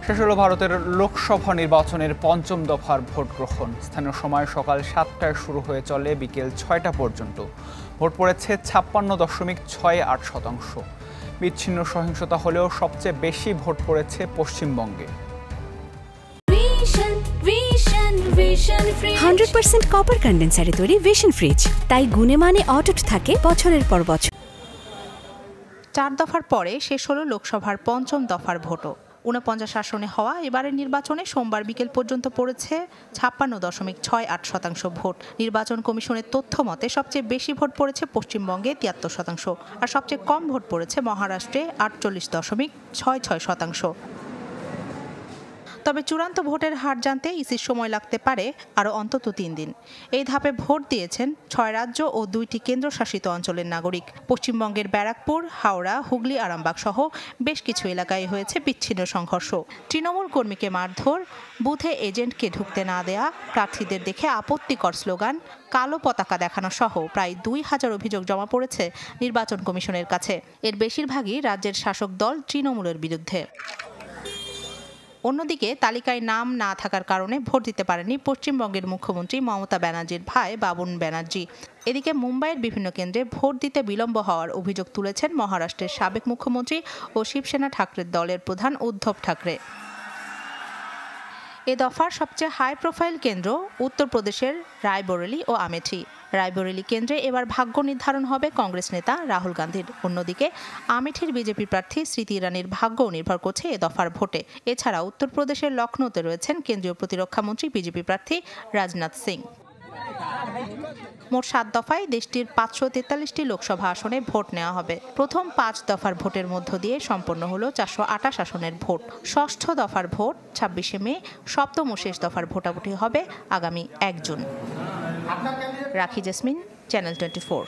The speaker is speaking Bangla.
শেষ হলো ভারতের লোকসভা নির্বাচনের পঞ্চম দফার ভোট গ্রহণ। স্থানীয় সময় সকাল 7টায় শুরু হয়ে চলে বিকেল 6টা পর্যন্ত। ভোট পড়েছে 56.68%। বিচ্ছিন্ন সহিংসতা হলেও সবচেয়ে বেশি ভোট পড়েছে পশ্চিমবঙ্গে। 100% কপার কন্ডেন্সারে তৈরি ভিশন ফ্রিজ, তাই গুণে মানে অটুট থাকে বছরের পর বছর। 4 দফার পরে শেষ হলো লোকসভার পঞ্চম দফার ভোটও। 49 আসনে হওয়া এবারের নির্বাচনে সোমবার বিকেল পর্যন্ত পড়েছে 56.68% ভোট। নির্বাচন কমিশনের তথ্য মতে সবচেয়ে বেশি ভোট পড়েছে পশ্চিমবঙ্গে 73%, আর সবচেয়ে কম ভোট পড়েছে মহারাষ্ট্রে 48.66%। তবে চূড়ান্ত ভোটের হার জানতে ইসির সময় লাগতে পারে আরও অন্তত 3 দিন। এই ধাপে ভোট দিয়েছেন 6 রাজ্য ও 2টি কেন্দ্রশাসিত অঞ্চলের নাগরিক। পশ্চিমবঙ্গের ব্যারাকপুর, হাওড়া, হুগলি, আরামবাগ সহ বেশ কিছু এলাকায় হয়েছে বিচ্ছিন্ন সংঘর্ষ। তৃণমূল কর্মীকে মারধর, বুথে এজেন্টকে ঢুকতে না দেয়া, প্রার্থীদের দেখে আপত্তিকর স্লোগান, কালো পতাকা দেখানো সহ প্রায় 2000 অভিযোগ জমা পড়েছে নির্বাচন কমিশনের কাছে। এর বেশিরভাগই রাজ্যের শাসক দল তৃণমূলের বিরুদ্ধে। অন্যদিকে তালিকায় নাম না থাকার কারণে ভোট দিতে পারেনি পশ্চিমবঙ্গের মুখ্যমন্ত্রী মমতা ব্যানার্জির ভাই বাবুন ব্যানার্জি। এদিকে মুম্বাইয়ের বিভিন্ন কেন্দ্রে ভোট দিতে বিলম্ব হওয়ার অভিযোগ তুলেছেন মহারাষ্ট্রের সাবেক মুখ্যমন্ত্রী ও শিবসেনা ঠাকরের দলের প্রধান উদ্ধব ঠাকরে। এ দফার সবচেয়ে হাই প্রোফাইল কেন্দ্র উত্তরপ্রদেশের রায়বরেলি ও আমেঠি। রায়বরেলি কেন্দ্রে এবার ভাগ্য নির্ধারণ হবে কংগ্রেস নেতা রাহুল গান্ধীর। অন্যদিকে আমেঠির বিজেপি প্রার্থী স্মৃতি ইরানির ভাগ্যও নির্ভর করছে এ দফার ভোটে। এছাড়া উত্তরপ্রদেশের লখনৌতে রয়েছেন কেন্দ্রীয় প্রতিরক্ষামন্ত্রী বিজেপি প্রার্থী রাজনাথ সিং। মোট 7 দফায় দেশটির 543টি লোকসভা আসনে ভোট নেওয়া হবে। প্রথম 5 দফার ভোটের মধ্য দিয়ে সম্পন্ন হলো 428 আসনের ভোট। ষষ্ঠ দফার ভোট 26শে মে, সপ্তম ও শেষ দফার ভোটাভুটি হবে আগামী 1 জুন। রাখি জেসমিন, চ্যানেল 24।